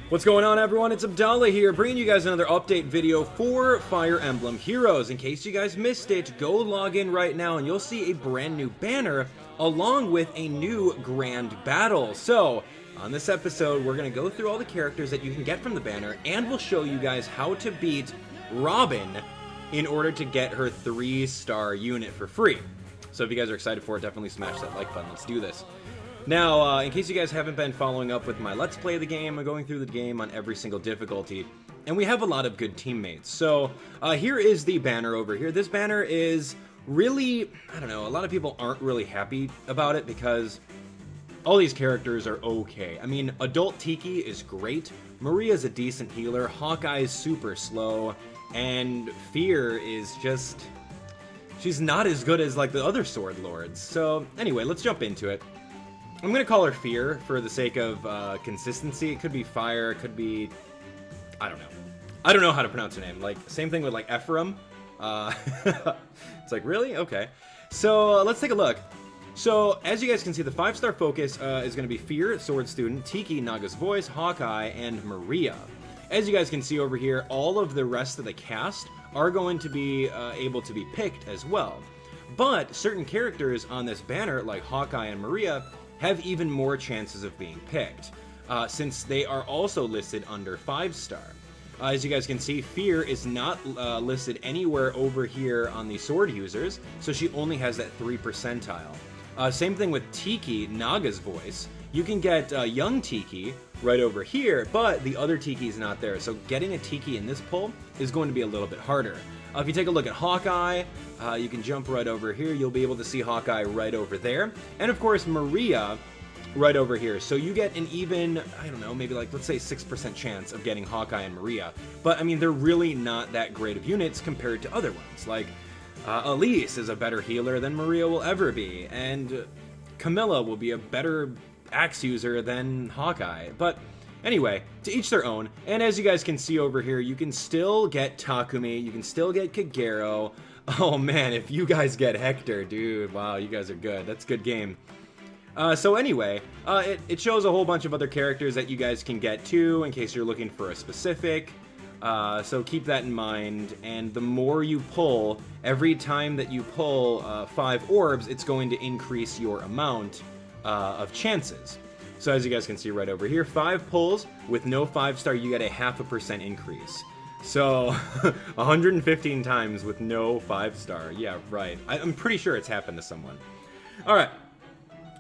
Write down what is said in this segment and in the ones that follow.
What's going on, everyone? It's Abdallah here, bringing you guys another update video for Fire Emblem Heroes. In case you guys missed it, go log in right now and you'll see a brand new banner along with a new grand battle. So, on this episode, we're going to go through all the characters that you can get from the banner, and we'll show you guys how to beat Robin in order to get her 3-star unit for free. So if you guys are excited for it, definitely smash that like button. Let's do this. Now, in case you guys haven't been following up with my Let's Play of the game, I'm going through the game on every single difficulty, and we have a lot of good teammates. So, here is the banner over here. This banner is really, I don't know, a lot of people aren't really happy about it because all these characters are okay. I mean, Adult Tiki is great, Maria's a decent healer, Hawkeye's super slow, and Fear is just, she's not as good as like the other Sword Lords. So, anyway, let's jump into it. I'm going to call her Fear for the sake of consistency. It could be Fire, it could be, I don't know. I don't know how to pronounce her name. Like, same thing with like Ephraim. It's like, really? Okay. So, let's take a look. So, as you guys can see, the 5-star focus is going to be Fear, Sword Student, Tiki, Naga's Voice, Hawkeye, and Maria. As you guys can see over here, all of the rest of the cast are going to be able to be picked as well. But certain characters on this banner, like Hawkeye and Maria, have even more chances of being picked, since they are also listed under 5-star. As you guys can see, Fear is not listed anywhere over here on the sword users, so she only has that 3 percentile. Same thing with Tiki, Naga's Voice. You can get young Tiki right over here, but the other Tiki is not there, so getting a Tiki in this pull is going to be a little bit harder. If you take a look at Hawkeye, you can jump right over here. You'll be able to see Hawkeye right over there. And of course, Maria right over here. So you get an even, I don't know, maybe like, let's say 6% chance of getting Hawkeye and Maria. But I mean, they're really not that great of units compared to other ones. Like, Elise is a better healer than Maria will ever be. And Camilla will be a better axe user than Hawkeye. But anyway, to each their own, and as you guys can see over here, you can still get Takumi, you can still get Kagero. Oh man, if you guys get Hector, dude, wow, you guys are good. That's a good game. So anyway, it shows a whole bunch of other characters that you guys can get too, in case you're looking for a specific. So keep that in mind, and the more you pull, every time that you pull 5 orbs, it's going to increase your amount of chances. So as you guys can see right over here, 5 pulls with no 5-star, you get a 0.5% increase. So 115 times with no 5-star. Yeah, right. I'm pretty sure it's happened to someone. All right.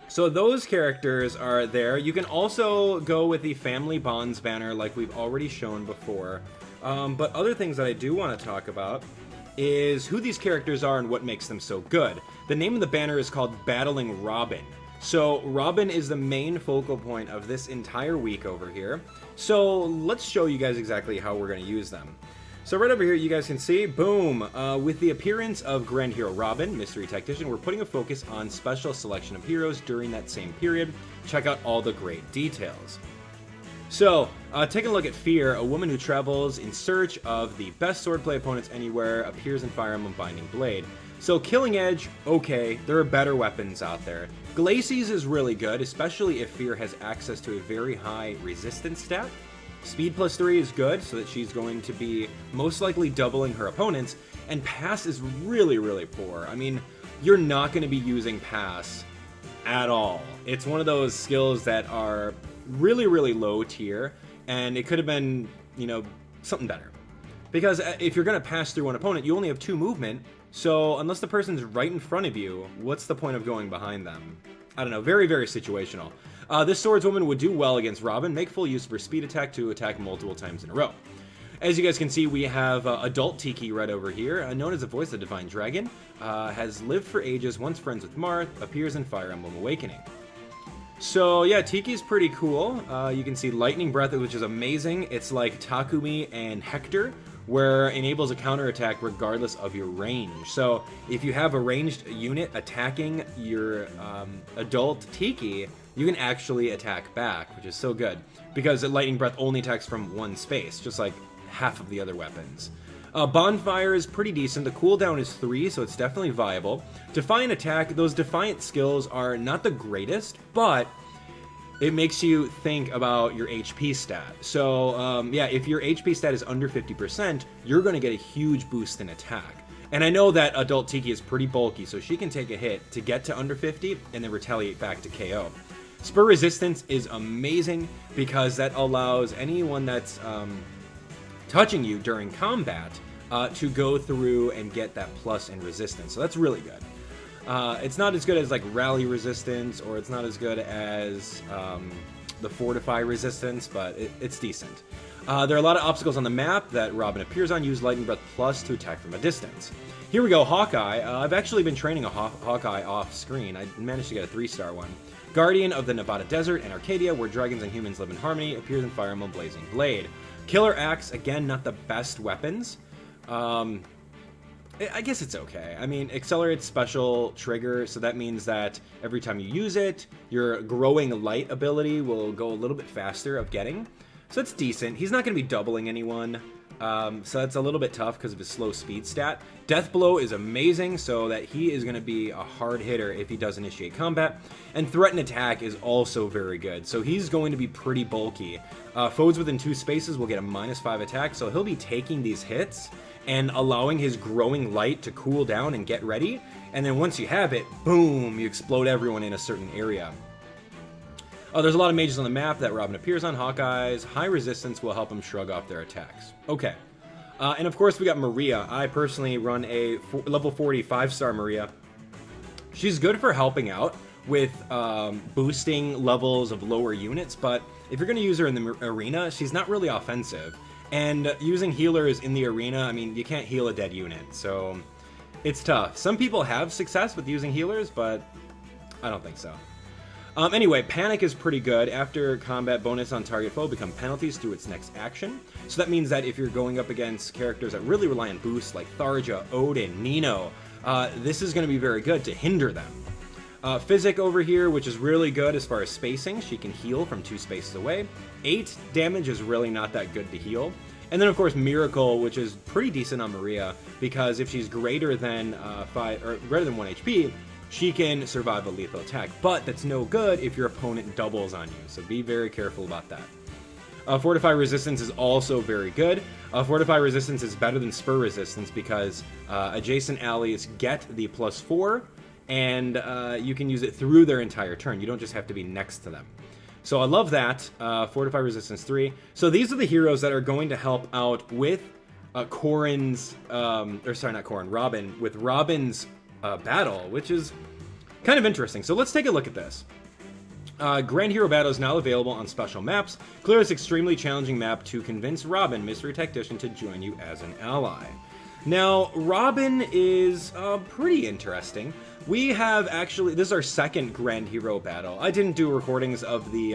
So those characters are there. You can also go with the Family Bonds banner like we've already shown before. But other things that I do want to talk about is who these characters are and what makes them so good. The name of the banner is called Battling Robin. So Robin is the main focal point of this entire week over here. So let's show you guys exactly how we're going to use them. So right over here you guys can see, boom, with the appearance of Grand Hero Robin, Mystery Tactician, we're putting a focus on special selection of heroes during that same period. Check out all the great details. So, taking a look at Fear, a woman who travels in search of the best swordplay opponents anywhere, appears in Fire Emblem Binding Blade. So Killing Edge, okay, there are better weapons out there. Glacies is really good, especially if Fear has access to a very high resistance stat. Speed +3 is good, so that she's going to be most likely doubling her opponents. And Pass is really, really poor. I mean, you're not going to be using Pass at all. It's one of those skills that are really, really low tier, and it could have been, you know, something better. Because if you're going to pass through one opponent, you only have 2 movement, so unless the person's right in front of you, what's the point of going behind them? I don't know, very, very situational. This swordswoman would do well against Robin, make full use of her speed attack to attack multiple times in a row. As you guys can see, we have Adult Tiki right over here, known as the Voice of the Divine Dragon, has lived for ages, once friends with Marth, appears in Fire Emblem Awakening. So yeah, Tiki's pretty cool. You can see Lightning Breath, which is amazing. It's like Takumi and Hector, where enables a counterattack regardless of your range. So if you have a ranged unit attacking your adult Tiki, you can actually attack back, which is so good. Because Lightning Breath only attacks from one space, just like half of the other weapons. Bonfire is pretty decent. The cooldown is 3, so it's definitely viable. Defiant Attack, those Defiant skills are not the greatest, but it makes you think about your HP stat. So yeah, if your HP stat is under 50%, you're going to get a huge boost in attack. And I know that Adult Tiki is pretty bulky, so she can take a hit to get to under 50 and then retaliate back to KO. Spur resistance is amazing because that allows anyone that's touching you during combat to go through and get that plus in resistance. So that's really good. It's not as good as like rally resistance, or it's not as good as the fortify resistance, but it's decent. There are a lot of obstacles on the map that Robin appears on. Use Lightning Breath Plus to attack from a distance. Here we go, Hawkeye. I've actually been training a Hawkeye off screen. I managed to get a 3-star one. Guardian of the Nevada Desert and Arcadia, where dragons and humans live in harmony, appears in Fire Emblem Blazing Blade. Killer Axe, again, not the best weapons. I guess it's okay. I mean, accelerates special trigger, so that means that every time you use it, your growing light ability will go a little bit faster of getting. So it's decent. He's not going to be doubling anyone, so that's a little bit tough because of his slow speed stat. Death Blow is amazing, so that he is going to be a hard hitter if he does initiate combat. And Threaten Attack is also very good, so he's going to be pretty bulky. Foes within 2 spaces will get a -5 attack, so he'll be taking these hits and allowing his growing light to cool down and get ready. And then once you have it, boom, you explode everyone in a certain area. There's a lot of mages on the map that Robin appears on. Hawkeye's high resistance will help him shrug off their attacks. Okay. And of course we got Maria. I personally run a level 40 5-star Maria. She's good for helping out with boosting levels of lower units, but if you're going to use her in the arena, she's not really offensive. And using healers in the arena, I mean, you can't heal a dead unit, so it's tough. Some people have success with using healers, but I don't think so. Anyway, Panic is pretty good. After combat, bonus on target foe become penalties through its next action. So that means that if you're going up against characters that really rely on boosts like Tharja, Odin, Nino, this is going to be very good to hinder them. Physic over here, which is really good as far as spacing. She can heal from 2 spaces away. 8 damage is really not that good to heal. And then, of course, Miracle, which is pretty decent on Maria, because if she's greater than 1 HP, she can survive a lethal attack. But that's no good if your opponent doubles on you, so be very careful about that. Fortify Resistance is also very good. Fortify Resistance is better than Spur Resistance because adjacent allies get the +4, and you can use it through their entire turn. You don't just have to be next to them. So I love that. Fortify Resistance 3. So these are the heroes that are going to help out with Robin, with Robin's battle, which is kind of interesting. So let's take a look at this. Grand Hero Battle is now available on special maps. Clear this extremely challenging map to convince Robin, Mystery Tactician, to join you as an ally. Now, Robin is pretty interesting. We have actually, this is our second Grand Hero Battle. I didn't do recordings of the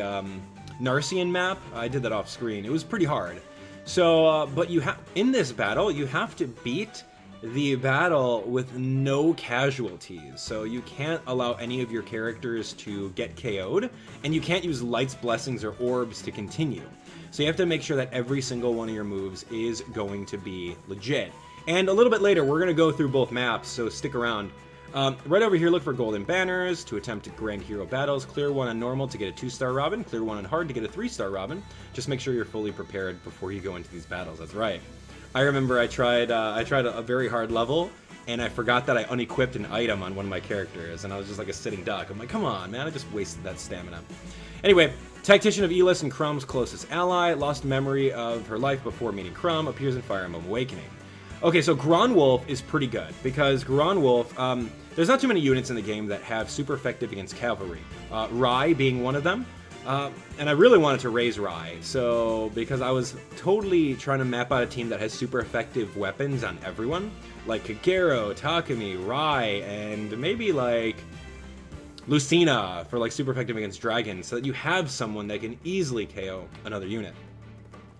Narcian map. I did that off screen. It was pretty hard. So, but in this battle, you have to beat the battle with no casualties. So you can't allow any of your characters to get KO'd, and you can't use Light's Blessings or Orbs to continue. So you have to make sure that every single one of your moves is going to be legit. And a little bit later, we're going to go through both maps, so stick around. Right over here, look for golden banners to attempt Grand Hero Battles. Clear 1 on normal to get a 2-star Robin. Clear 1 on hard to get a 3-star Robin. Just make sure you're fully prepared before you go into these battles. That's right. I remember I tried a very hard level, and I forgot that I unequipped an item on one of my characters, and I was just like a sitting duck. I'm like, come on, man, I just wasted that stamina. Anyway, Tactician of Elis and Crumb's closest ally, lost memory of her life before meeting Crumb, appears in Fire Emblem Awakening. Okay, so Gronwolf is pretty good, because Gronwolf, there's not too many units in the game that have super effective against cavalry. Rai being one of them. And I really wanted to raise Rai, so because I was totally trying to map out a team that has super effective weapons on everyone, like Kagero, Takumi, Rai, and maybe like Lucina for like super effective against dragons, so that you have someone that can easily KO another unit.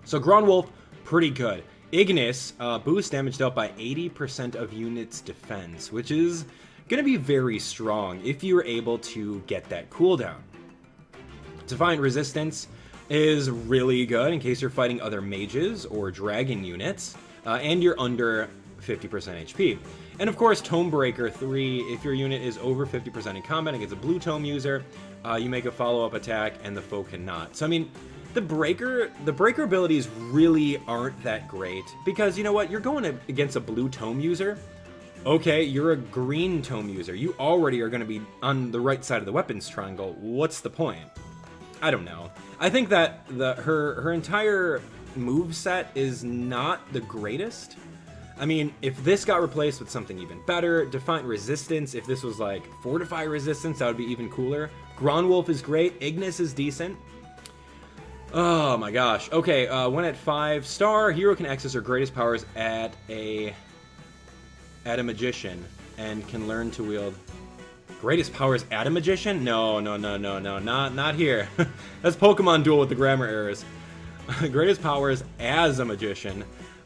So Gronwolf, pretty good. Ignis, boost damage dealt by 80% of units' defense, which is going to be very strong if you were able to get that cooldown. Defiant Resistance is really good in case you're fighting other mages or dragon units, and you're under 50% HP. And of course, Tome Breaker 3, if your unit is over 50% in combat against a blue tome user, you make a follow-up attack and the foe cannot. So I mean, the breaker abilities really aren't that great, because you know what, you're going against a blue tome user. Okay, you're a green tome user. You already are going to be on the right side of the weapons triangle. What's the point? I don't know. I think that her entire move set is not the greatest. I mean, if this got replaced with something even better, Defiant Resistance, if this was like Fortify Resistance, that would be even cooler. Gronwolf is great. Ignis is decent. Oh my gosh. Okay, when at 5-star, hero can access her greatest powers at a magician and can learn to wield greatest powers at a magician? No, not here. That's Pokemon Duel with the grammar errors. Greatest powers as a magician,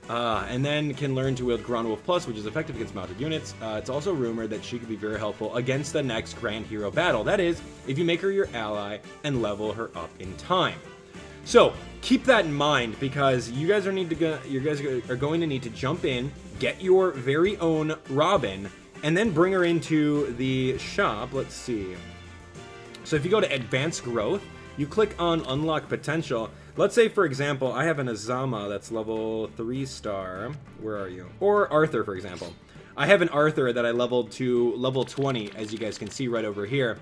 and then can learn to wield Gronwolf Plus, which is effective against mounted units. It's also rumored that she could be very helpful against the next Grand Hero battle. That is, if you make her your ally and level her up in time. So keep that in mind, because you guys are going to need to jump in, get your very own Robin, and then bring her into the shop. Let's see. So if you go to Advanced Growth, you click on Unlock Potential. Let's say, for example, I have an Azama that's level 3-star. Where are you? Or Arthur, for example. I have an Arthur that I leveled to level 20, as you guys can see right over here.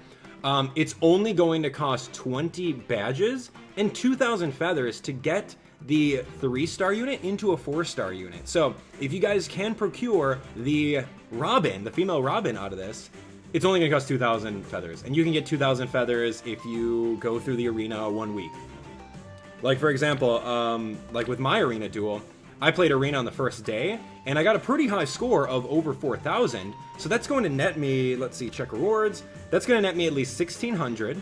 It's only going to cost 20 badges and 2,000 feathers to get the 3-star unit into a 4-star unit. So if you guys can procure the Robin, the female Robin out of this, it's only going to cost 2,000 feathers. And you can get 2,000 feathers if you go through the arena 1 week. Like, for example, like with my arena duel, I played arena on the first day, and I got a pretty high score of over 4,000. So that's going to net me, let's see, check rewards. That's going to net me at least 1,600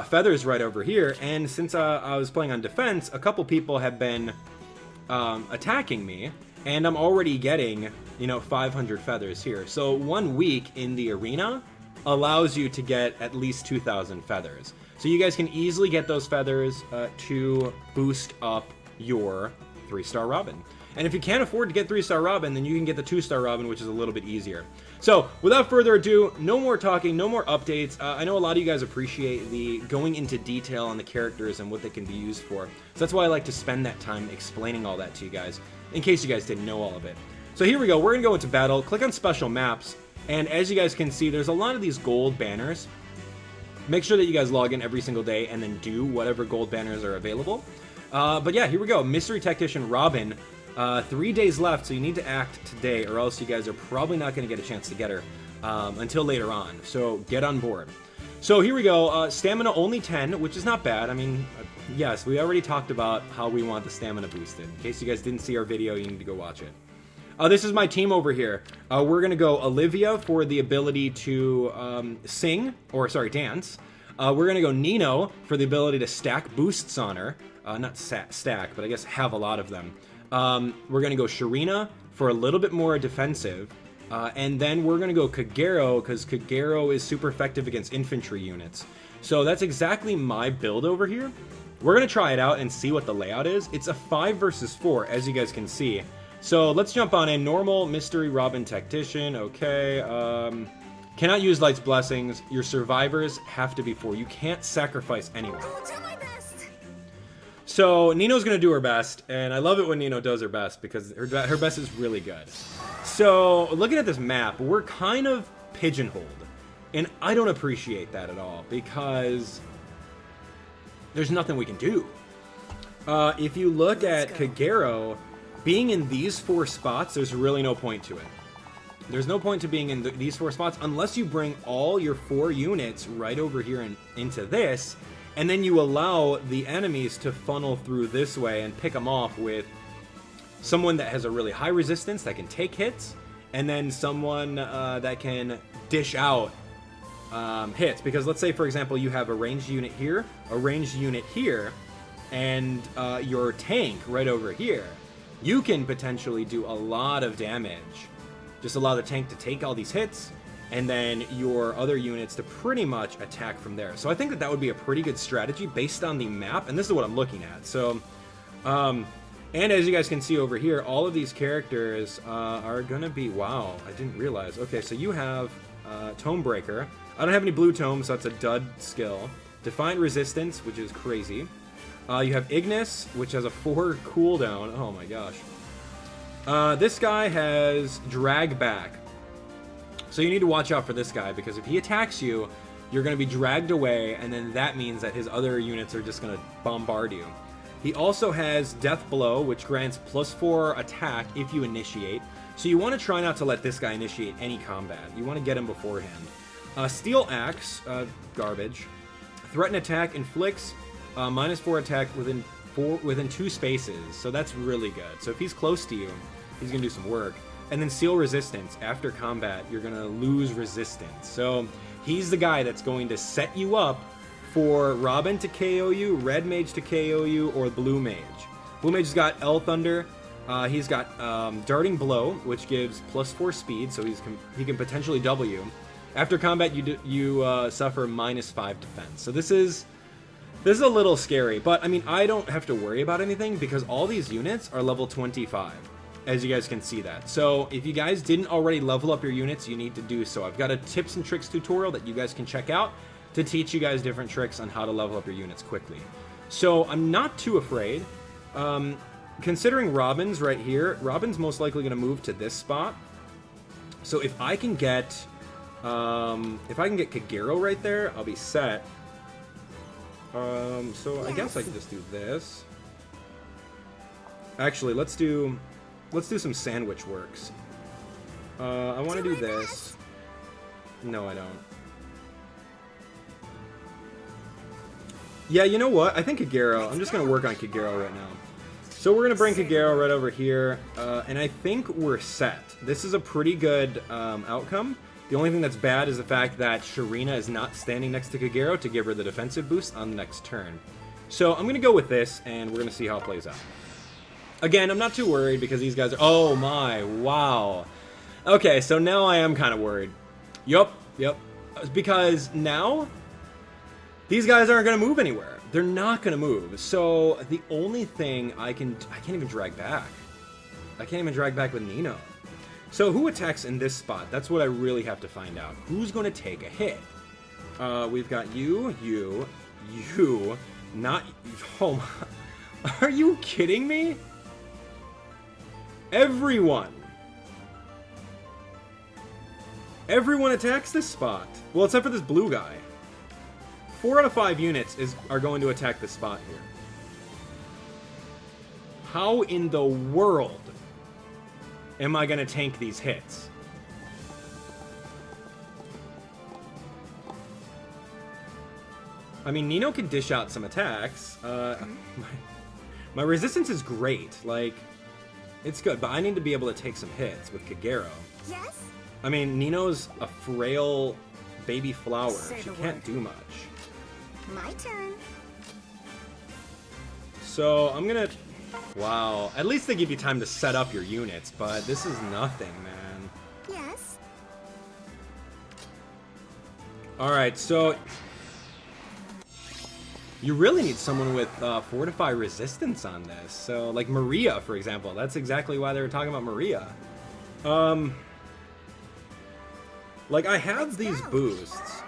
feathers right over here. And since I was playing on defense, a couple people have been attacking me, and I'm already getting, 500 feathers here. So 1 week in the arena allows you to get at least 2,000 feathers. So you guys can easily get those feathers to boost up your 3-star Robin. And if you can't afford to get 3-star Robin, then you can get the 2-star Robin, which is a little bit easier. So without further ado, no more talking, no more updates. I know a lot of you guys appreciate the going into detail on the characters and what they can be used for. So that's why I like to spend that time explaining all that to you guys, in case you guys didn't know all of it. So here we go. We're going to go into battle. Click on Special Maps. And as you guys can see, there's a lot of these gold banners. Make sure that you guys log in every single day and then do whatever gold banners are available. But yeah, here we go. Mystery Tactician Robin. 3 days left, so you need to act today, or else you guys are probably not going to get a chance to get her until later on. So get on board. So here we go. Stamina only 10, which is not bad. I mean, yes, we already talked about how we want the stamina boosted. In case you guys didn't see our video, you need to go watch it. This is my team over here. We're going to go Olivia for the ability to dance. We're going to go Nino for the ability to stack boosts on her. Not stack, but I guess have a lot of them. We're going to go Sharina for a little bit more defensive. And then we're going to go Kagero, because Kagero is super effective against infantry units. So that's exactly my build over here. We're going to try it out and see what the layout is. It's a 5 versus 4, as you guys can see. So let's jump on in. Normal, Mystery, Robin, Tactician. Okay. Cannot use Light's Blessings. Your survivors have to be 4. You can't sacrifice anyone. So Nino's going to do her best, and I love it when Nino does her best, because her best is really good. So looking at this map, we're kind of pigeonholed, and I don't appreciate that at all, because there's nothing we can do. If you look at Kagero, being in these 4 spots, there's really no point to it. There's no point to being in these 4 spots unless you bring all your 4 units right over here and into this, and then you allow the enemies to funnel through this way and pick them off with someone that has a really high resistance that can take hits, and then someone that can dish out hits. Because let's say, for example, you have a ranged unit here, a ranged unit here, and your tank right over here. You can potentially do a lot of damage. Just allow the tank to take all these hits, and then your other units to pretty much attack from there. So I think that would be a pretty good strategy based on the map, and this is what I'm looking at. So And as you guys can see over here, all of these characters are gonna be, wow, I didn't realize. Okay, so you have Tome Breaker. I don't have any blue tomes, so that's a dud skill. Defiant Resistance, which is crazy. You have Ignis, which has a 4 cooldown. Oh my gosh. This guy has Drag Back. So you need to watch out for this guy, because if he attacks you, you're going to be dragged away, and then that means that his other units are just going to bombard you. He also has Death Blow, which grants +4 attack if you initiate. So you want to try not to let this guy initiate any combat. You want to get him beforehand. Steel Axe, garbage. Threaten Attack inflicts -4 attack within 2 spaces. So that's really good. So if he's close to you, he's going to do some work. And then Seal Resistance. After combat, you're going to lose resistance. So he's the guy that's going to set you up for Robin to KO you, Red Mage to KO you, or Blue Mage. Blue Mage's got L Thunder. He's got Darting Blow, which gives +4 speed, so he can potentially double you. After combat, you suffer -5 defense. So this is a little scary, but I mean, I don't have to worry about anything because all these units are level 25, as you guys can see that. So if you guys didn't already level up your units, you need to do so. I've got a tips and tricks tutorial that you guys can check out to teach you guys different tricks on how to level up your units quickly. So I'm not too afraid. Considering Robin's right here, Robin's most likely going to move to this spot. So if I can get Kagero right there, I'll be set. So I guess I can just do this. Actually, let's do some sandwich works. I want to do this. No, I don't. Yeah, you know what? I think Kagero. I'm just going to work on Kagero right now. So we're going to bring Kagero right over here, and I think we're set. This is a pretty good outcome. The only thing that's bad is the fact that Sharina is not standing next to Kagero to give her the defensive boost on the next turn. So I'm going to go with this, and we're going to see how it plays out. Again, I'm not too worried because these guys are... Oh my, wow. Okay, so now I am kind of worried. Yup. Because now, these guys aren't going to move anywhere. They're not going to move. So the only thing I can't even drag back. I can't even drag back with Nino. So who attacks in this spot? That's what I really have to find out. Who's going to take a hit? We've got you, not... Oh my... Are you kidding me? Everyone attacks this spot. Well, except for this blue guy. 4 out of 5 units are going to attack this spot here. How in the world am I going to tank these hits? I mean, Nino can dish out some attacks. My resistance is great. Like, it's good, but I need to be able to take some hits with Kagero. Yes? I mean, Nino's a frail baby flower. She can't do much. My turn. So, I'm gonna... Wow. At least they give you time to set up your units, but this is nothing, man. Yes? Alright, so... You really need someone with Fortify Resistance on this. So, like Maria, for example. That's exactly why they were talking about Maria. Like, I have these boosts.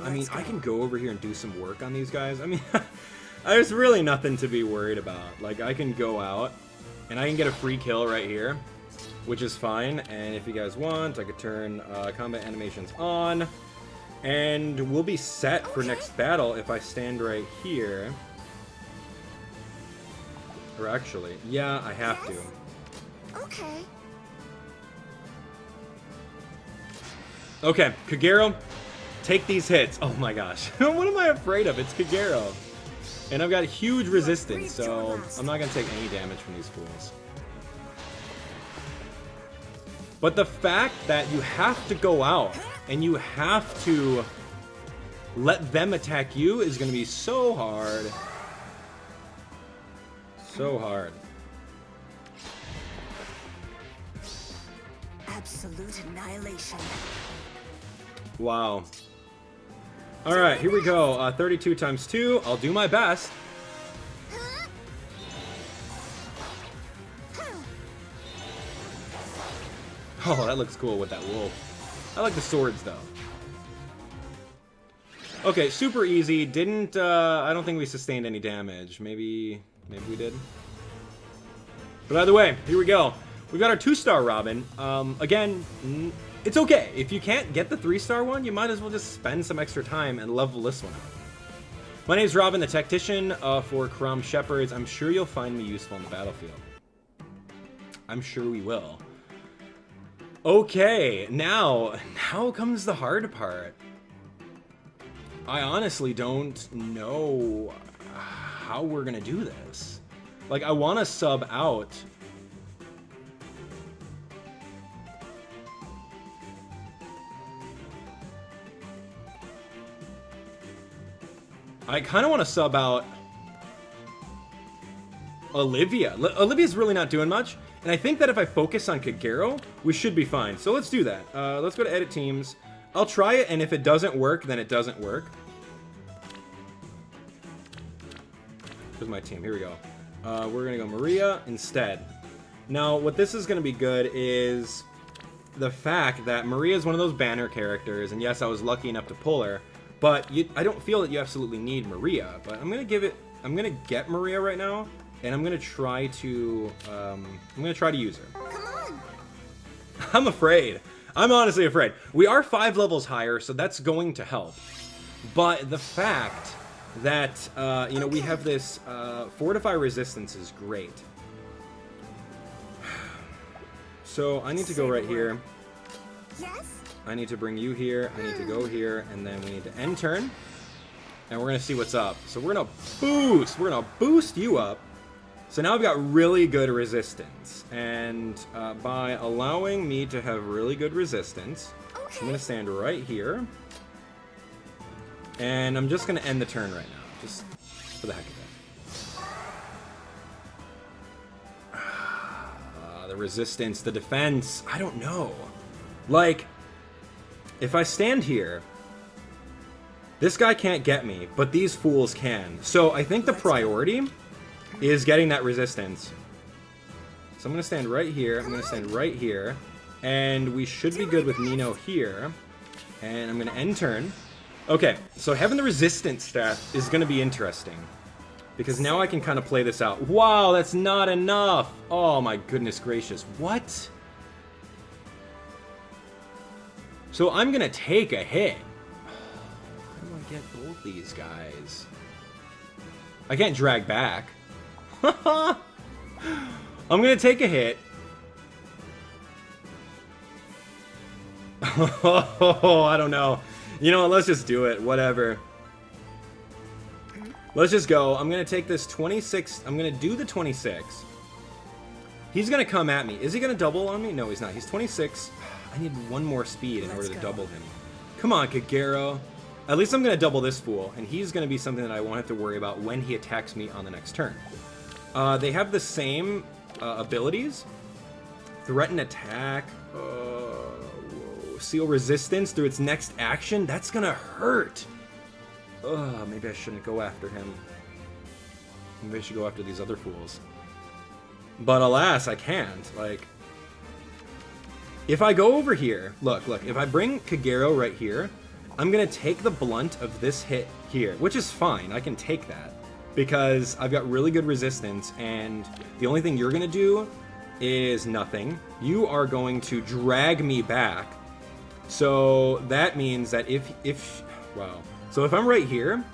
I mean, I can go over here and do some work on these guys. I mean, there's really nothing to be worried about. Like, I can go out, and I can get a free kill right here, which is fine. And if you guys want, I could turn combat animations on, and we'll be set for next battle if I stand right here. Or actually, yeah, I have to. Okay. Okay, Kagero, take these hits. Oh my gosh. What am I afraid of? It's Kagero. And I've got huge resistance, so I'm not going to take any damage from these fools. But the fact that you have to go out and you have to let them attack you is going to be so hard. So hard. Absolute annihilation. Wow. Alright, here we go. 32 times 2. I'll do my best. Oh, that looks cool with that wolf. I like the swords, though. Okay, super easy. Didn't, I don't think we sustained any damage. Maybe we did. But either way, here we go. We got our 2-star Robin. Again, it's okay. If you can't get the 3-star one, you might as well just spend some extra time and level this one up. My name's Robin, the Tactician for Crom Shepherds. I'm sure you'll find me useful in the battlefield. I'm sure we will. Okay, now comes the hard part. I honestly don't know how we're gonna do this. Like, I want to sub out. I kind of want to sub out Olivia. Olivia's really not doing much. And I think that if I focus on Kagero, we should be fine. So let's do that. Let's go to Edit Teams. I'll try it, and if it doesn't work, then it doesn't work. Here's my team. Here we go. We're going to go Maria instead. Now, what this is going to be good is the fact that Maria is one of those banner characters, and yes, I was lucky enough to pull her, but I don't feel that you absolutely need Maria. But I'm going to get Maria right now. And I'm gonna try to use her. Come on. I'm afraid. I'm honestly afraid. We are 5 levels higher, so that's going to help. But the fact that you know, we have this fortify resistance is great. So I need to go right here. Yes. I need to bring you here. I need to go here, and then we need to end turn. And we're gonna see what's up. So we're gonna boost you up. So now I've got really good resistance, and by allowing me to have really good resistance, Okay. I'm going to stand right here, and I'm just going to end the turn right now, just for the heck of it. The resistance, the defense, I don't know. Like, if I stand here, this guy can't get me, but these fools can. So I think the priority is getting that resistance. So I'm going to stand right here. I'm going to stand right here. And we should be good with Nino here. And I'm going to end turn. Okay, so having the resistance stat is going to be interesting. Because now I can kind of play this out. Wow, that's not enough. Oh my goodness gracious. What? So I'm going to take a hit. How do I get both these guys? I can't drag back. I'm gonna take a hit. Oh, I don't know. You know what? Let's just do it. Whatever. Let's just go. I'm gonna take this 26. I'm gonna do the 26. He's gonna come at me. Is he gonna double on me? No, he's not. He's 26. I need one more speed in order to double him. Come on, Kagero. At least I'm gonna double this fool, and he's gonna be something that I won't have to worry about when he attacks me on the next turn. They have the same abilities. Threaten attack. Whoa. Seal resistance through its next action. That's gonna hurt. Maybe I shouldn't go after him. Maybe I should go after these other fools. But alas, I can't. Like, if I go over here, look, if I bring Kagero right here, I'm gonna take the blunt of this hit here, which is fine. I can take that. Because I've got really good resistance, and the only thing you're going to do is nothing. You are going to drag me back. So that means that wow. So if I'm right here,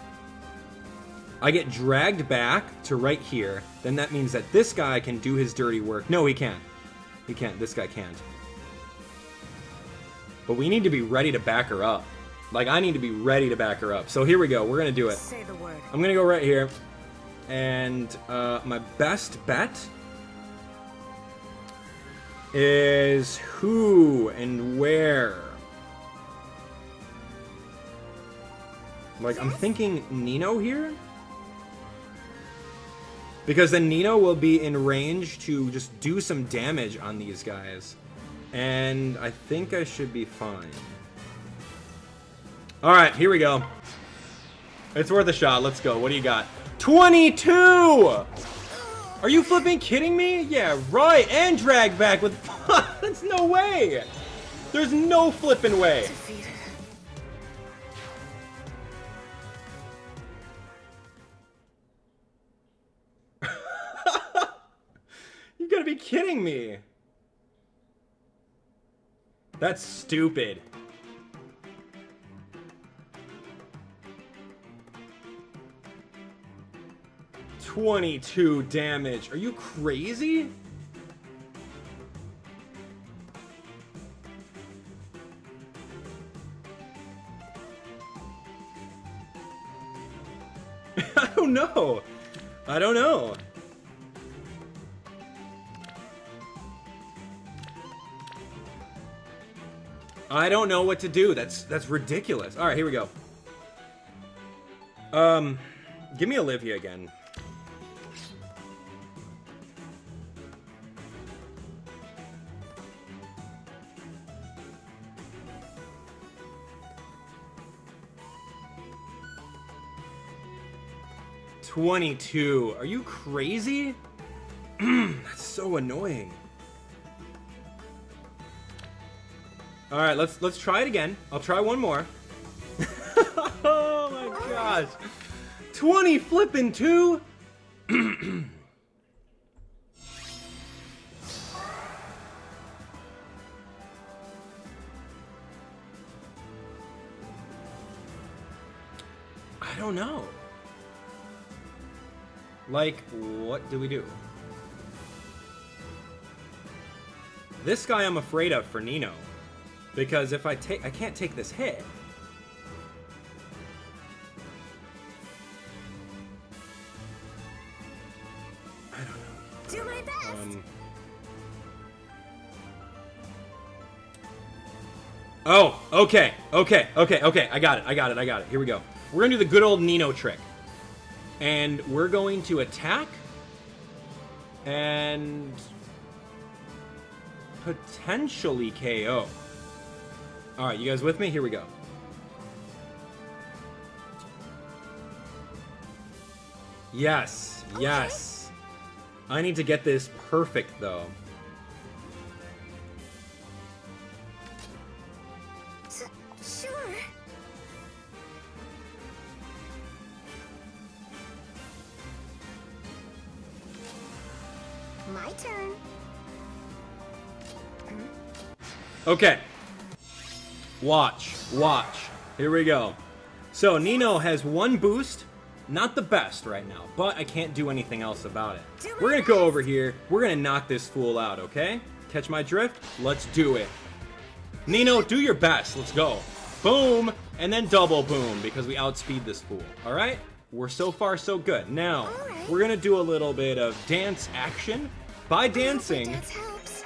I get dragged back to right here, then that means that this guy can do his dirty work. No, he can't. He can't. This guy can't. But we need to be ready to back her up. Like, I need to be ready to back her up. So here we go. We're going to do it. Say the word. I'm going to go right here. And my best bet is who and where. Like, I'm thinking Nino here. Because then Nino will be in range to just do some damage on these guys. And I think I should be fine. All right, here we go. It's worth a shot. Let's go. What do you got? 22! Are you flipping kidding me? Yeah, right. And drag back with... That's no way. There's no flipping way. Defeated. You gotta be kidding me. That's stupid. $22 damage. Are you crazy? I don't know. I don't know. I don't know what to do. That's ridiculous. All right, here we go. Give me Olivia again. $22. Are you crazy? That's so annoying. All right, let's try it again. I'll try one more. Oh my gosh. 20 flipping 2. I don't know. Like, what do we do? This guy I'm afraid of for Nino. Because if I can't take this hit. I don't know. Do my best. Oh, okay. I got it. Here we go. We're gonna do the good old Nino trick. And we're going to attack and potentially KO. All right, you guys with me? Here we go. Yes, yes. I need to get this perfect, though. Sure. My turn. Okay. Watch. Here we go. So, Nino has one boost. Not the best right now, but I can't do anything else about it. We're gonna go over here. We're gonna knock this fool out, okay? Catch my drift? Let's do it. Nino, do your best. Let's go. Boom, and then double boom, because we outspeed this fool, all right? We're so far so good. Now, we're gonna do a little bit of dance action. By dancing, Dance helps.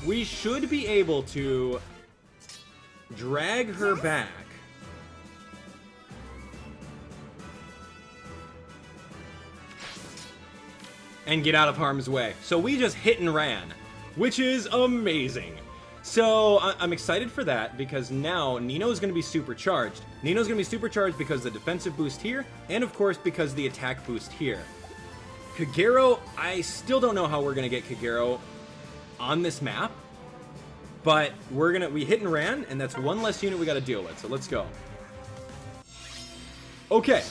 we should be able to drag her back. And get out of harm's way. So we just hit and ran, which is amazing. So I'm excited for that because now Nino's going to be supercharged. Nino's going to be supercharged because the defensive boost here, and of course because the attack boost here. Kagero, I still don't know how we're going to get Kagero on this map, but we hit and ran, and that's one less unit we got to deal with. So let's go. Okay.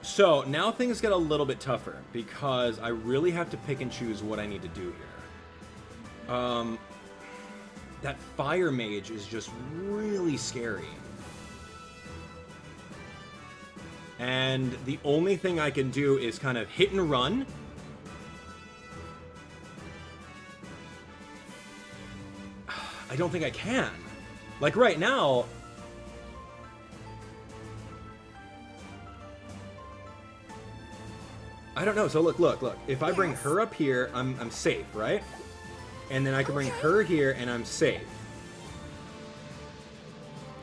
So now things get a little bit tougher because I really have to pick and choose what I need to do here. That fire mage is just really scary. And the only thing I can do is kind of hit and run. I don't think I can. Like right now, I don't know. So look. If I bring her up here, I'm safe, right? And then I can bring her here, and I'm safe.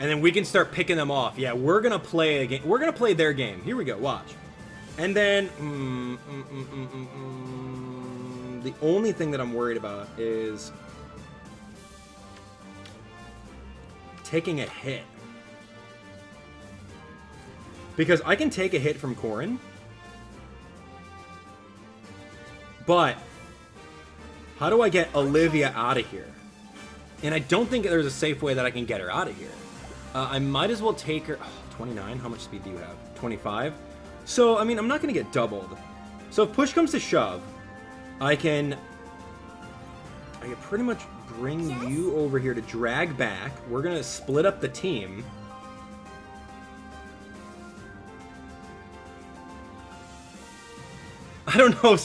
And then we can start picking them off. Yeah, we're gonna play a game. We're gonna play their game. Here we go. Watch. And then the only thing that I'm worried about is taking a hit. Because I can take a hit from Corrin. But how do I get Olivia out of here? And I don't think there's a safe way that I can get her out of here. I might as well take her... Oh, 29? How much speed do you have? 25? So, I mean, I'm not going to get doubled. So if push comes to shove, I can pretty much bring you over here to drag back. We're going to split up the team. I don't know,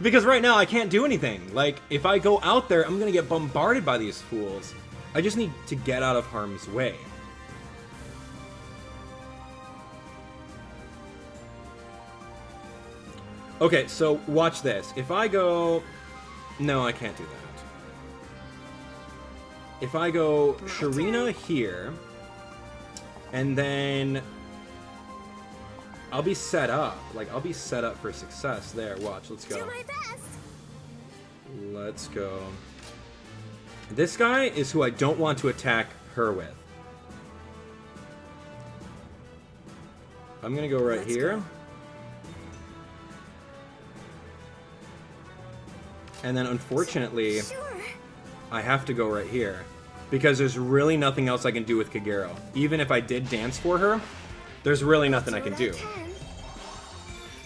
because right now I can't do anything. Like, if I go out there, I'm going to get bombarded by these fools. I just need to get out of harm's way. Okay, so watch this. If I go... No, I can't do that. If I go Sharina here, and then... I'll be set up. Like, I'll be set up for success there. Watch, let's go. Do my best. Let's go. This guy is who I don't want to attack her with. I'm gonna go right here. And then, unfortunately, I have to go right here. Because there's really nothing else I can do with Kagero. Even if I did dance for her, there's really nothing I can do.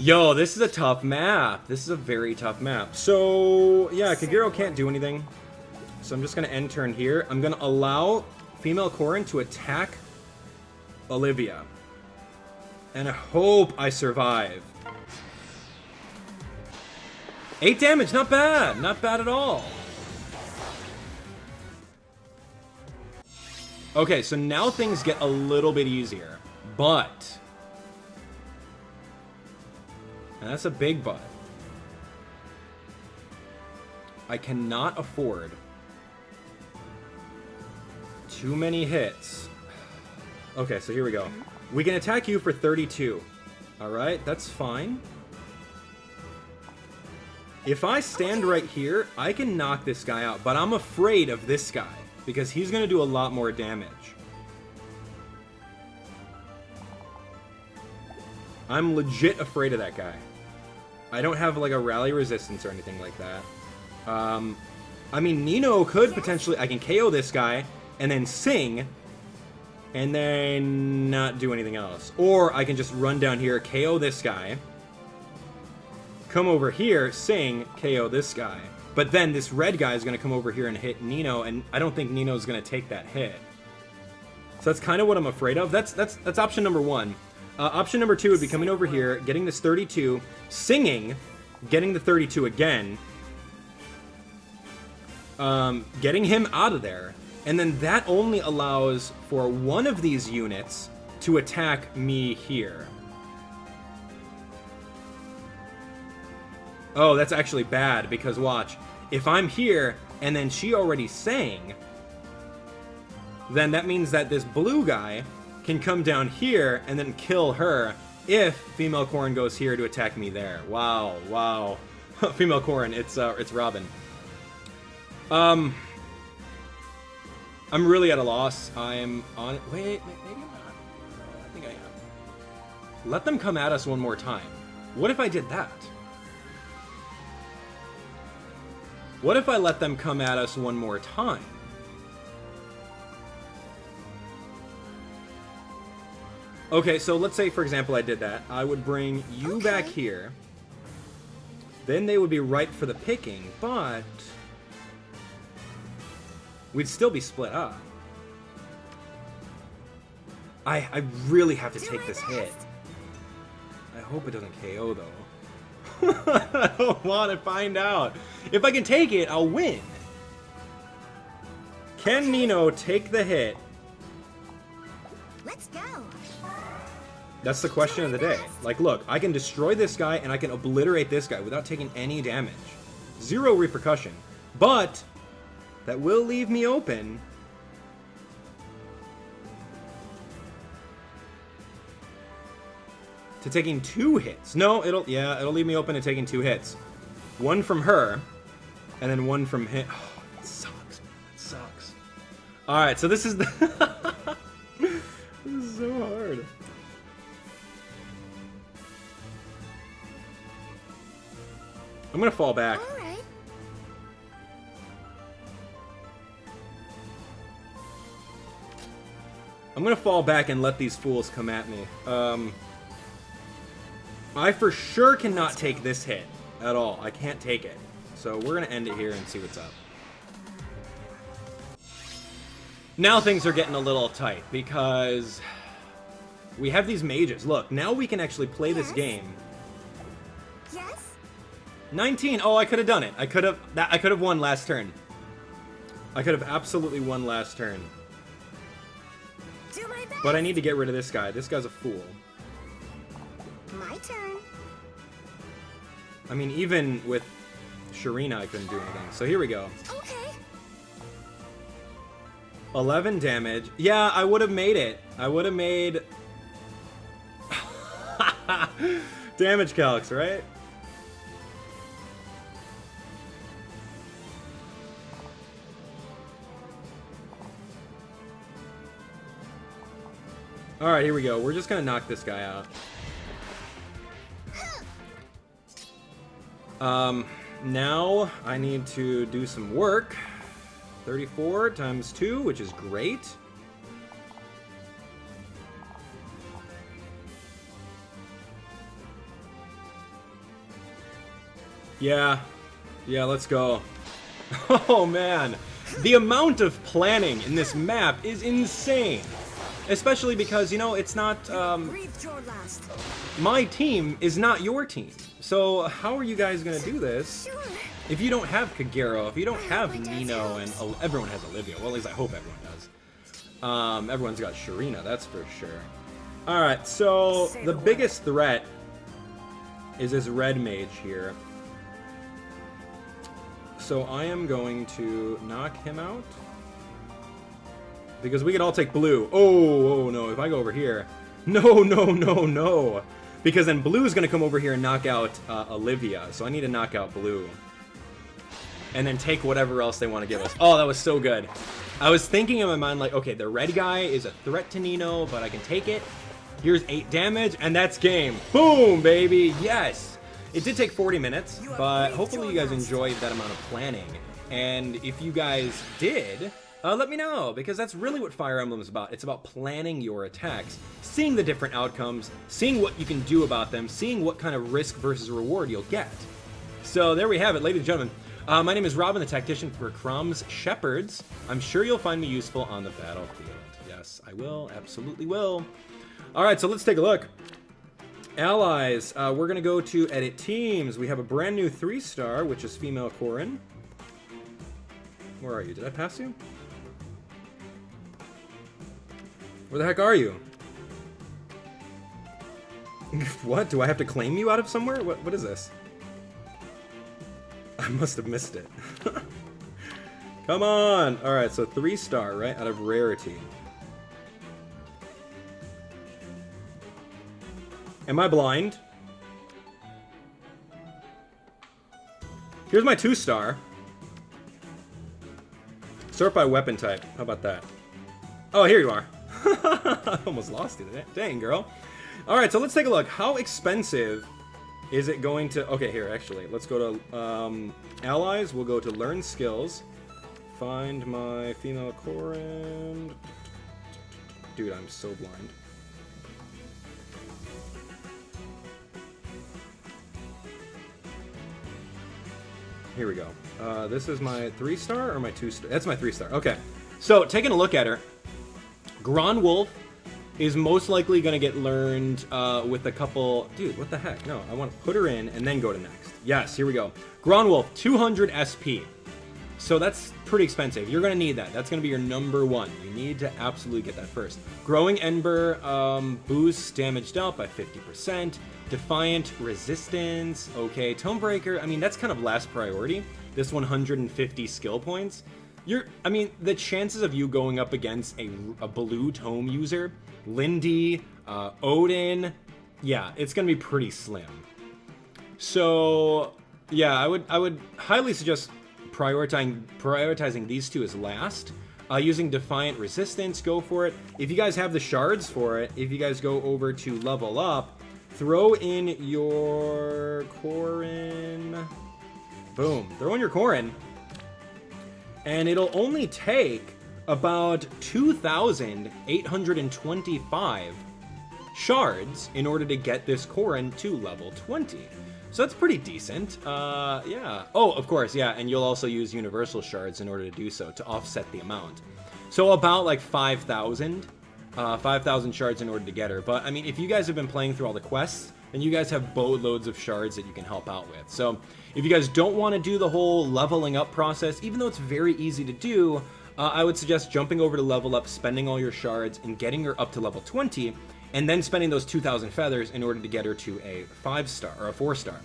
Yo, this is a tough map. This is a very tough map. So, yeah, Kagero can't do anything. So I'm just going to end turn here. I'm going to allow female Corrin to attack Olivia. And I hope I survive. 8 damage, not bad. Not bad at all. Okay, so now things get a little bit easier. But... And that's a big but. I cannot afford too many hits. Okay, so here we go. We can attack you for 32. Alright, that's fine. If I stand right here, I can knock this guy out. But I'm afraid of this guy. Because he's going to do a lot more damage. I'm legit afraid of that guy. I don't have like a rally resistance or anything like that. I mean, Nino could potentially... I can KO this guy and then sing and then not do anything else. Or I can just run down here, KO this guy, come over here, sing, KO this guy. But then this red guy is going to come over here and hit Nino, and I don't think Nino's going to take that hit. So that's kind of what I'm afraid of. That's option number one. Option number two would be coming over here, getting this 32, singing, getting the 32 again, getting him out of there, and then that only allows for one of these units to attack me here. Oh, that's actually bad, because watch, if I'm here, and then she already sang, then that means that this blue guy can come down here and then kill her if female Corrin goes here to attack me there. Wow, wow. Female Corrin, it's Robin. I'm really at a loss. I'm on... Wait, maybe I'm not. I think I am. Let them come at us one more time. What if I did that? What if I let them come at us one more time? Okay, so let's say, for example, I did that. I would bring you back here. Then they would be ripe for the picking, but... we'd still be split up. I really have to take this hit. I hope it doesn't KO, though. I don't want to find out. If I can take it, I'll win. Can Nino take the hit? Let's go. That's the question of the day. Like, look, I can destroy this guy and I can obliterate this guy without taking any damage. Zero repercussion. But that will leave me open to taking 2 hits. No, it'll leave me open to taking 2 hits. One from her, and then one from him. Oh, it sucks, man. It sucks. Alright, so this is the... I'm gonna fall back. All right. I'm gonna fall back and let these fools come at me. I for sure cannot take this hit at all. I can't take it. So we're gonna end it here and see what's up. Now things are getting a little tight because we have these mages. Look, now we can actually play this game. Yes? 19. Oh, I could have done it. I could have won last turn. I could have absolutely won last turn. Do my best. But I need to get rid of this guy. This guy's a fool. My turn. I mean, even with Sharina, I couldn't do anything. So here we go. Okay. 11 damage. Yeah, I would have made it. I would have made... damage calcs, right? Alright, here we go. We're just gonna knock this guy out. Now I need to do some work. 34 times 2, which is great. Yeah, let's go. Oh man, the amount of planning in this map is insane. Especially because, you know, it's not, Breathed your last. my team is not your team. So how are you guys gonna do this Sure. if you don't have Kagero, if you don't have Nino, and everyone has Olivia? Well, at least I hope everyone does. Everyone's got Sharina, that's for sure. Alright, so Say the the word. biggest threat is this red mage here. So I am going to knock him out. Because we could all take blue. Oh no, if I go over here. No. Because then blue's gonna come over here and knock out Olivia. So I need to knock out blue. And then take whatever else they want to give us. Oh, that was so good. I was thinking in my mind like, okay, the red guy is a threat to Nino, but I can take it. Here's 8 damage, and that's game. Boom, baby, yes! It did take 40 minutes, but hopefully you guys enjoyed that amount of planning. And if you guys did... let me know, because that's really what Fire Emblem is about. It's about planning your attacks, seeing the different outcomes, seeing what you can do about them, seeing what kind of risk versus reward you'll get. So there we have it, ladies and gentlemen. My name is Robin, the Tactician for Crumb's Shepherds. I'm sure you'll find me useful on the battlefield. Yes, I will, absolutely will. Alright, so let's take a look. Allies, we're going to go to Edit Teams. We have a brand new 3-star, which is female Corin. Where are you? Did I pass you? Where the heck are you? What? Do I have to claim you out of somewhere? What is this? I must have missed it. Come on! Alright, so 3-star, right? Out of rarity. Am I blind? Here's my 2-star. Sort by weapon type. How about that? Oh, here you are. I almost lost it. Dang, girl. Alright, so let's take a look. How expensive is it going to... Okay, here, actually. Let's go to allies. We'll go to learn skills. Find my female Corin. Dude, I'm so blind. Here we go. This is my 3-star or my 2-star? That's my 3-star. Okay. So, taking a look at her. Gronwolf is most likely going to get learned with a couple... Dude, what the heck? No, I want to put her in and then go to next. Yes, here we go. Gronwolf, 200 SP. So that's pretty expensive. You're going to need that. That's going to be your number 1. You need to absolutely get that first. Growing Ember boosts damage dealt by 50%. Defiant resistance. Okay, Tomebreaker. I mean, that's kind of last priority. This 150 skill points. I mean, the chances of you going up against a blue tome user, Lindy, Odin, yeah, it's gonna be pretty slim. So, yeah, I would highly suggest prioritizing these two as last. Using Defiant Resistance, go for it. If you guys have the shards for it, if you guys go over to level up, throw in your Corin. Boom. Throw in your Corrin. And it'll only take about 2,825 shards in order to get this Corrin to level 20. So that's pretty decent. Yeah. Oh, of course, yeah, and you'll also use universal shards in order to do so, to offset the amount. So about like 5,000 shards in order to get her. But I mean, if you guys have been playing through all the quests, then you guys have boatloads of shards that you can help out with. So if you guys don't want to do the whole leveling up process, even though it's very easy to do, I would suggest jumping over to level up, spending all your shards, and getting her up to level 20, and then spending those 2,000 feathers in order to get her to a 5-star or a 4-star.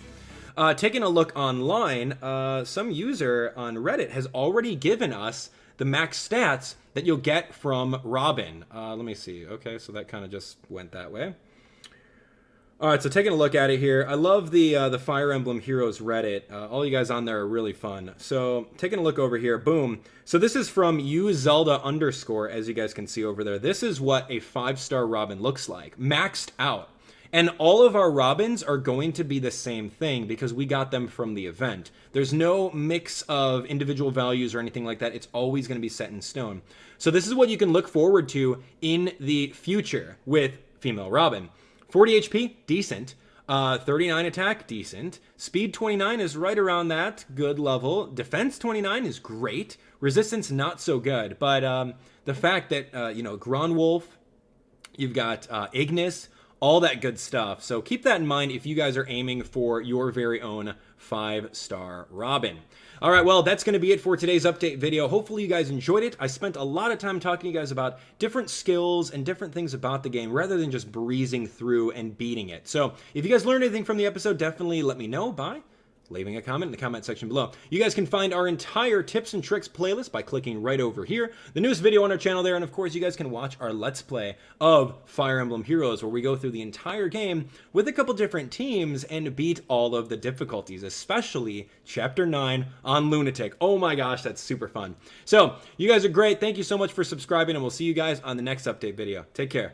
Taking a look online, some user on Reddit has already given us the max stats that you'll get from Robin. Let me see. Okay, so that kind of just went that way. All right, so taking a look at it here, I love the Fire Emblem Heroes Reddit. All you guys on there are really fun. So taking a look over here, boom. So this is from uZelda_, as you guys can see over there. This is what a 5-star Robin looks like, maxed out. And all of our Robins are going to be the same thing because we got them from the event. There's no mix of individual values or anything like that. It's always going to be set in stone. So this is what you can look forward to in the future with female Robin. 40 HP, decent. 39 attack, decent. Speed 29 is right around that, good level. Defense 29 is great. Resistance not so good. But the fact that, you know, Gronwolf, you've got Ignis, all that good stuff. So keep that in mind if you guys are aiming for your very own 5-star Robin. All right, well, that's going to be it for today's update video. Hopefully you guys enjoyed it. I spent a lot of time talking to you guys about different skills and different things about the game rather than just breezing through and beating it. So if you guys learned anything from the episode, definitely let me know by leaving a comment in the comment section below. You guys can find our entire tips and tricks playlist by clicking right over here. The newest video on our channel there, and of course you guys can watch our Let's Play of Fire Emblem Heroes, where we go through the entire game with a couple different teams and beat all of the difficulties, especially Chapter 9 on Lunatic. Oh my gosh, that's super fun. So, you guys are great. Thank you so much for subscribing, and we'll see you guys on the next update video. Take care.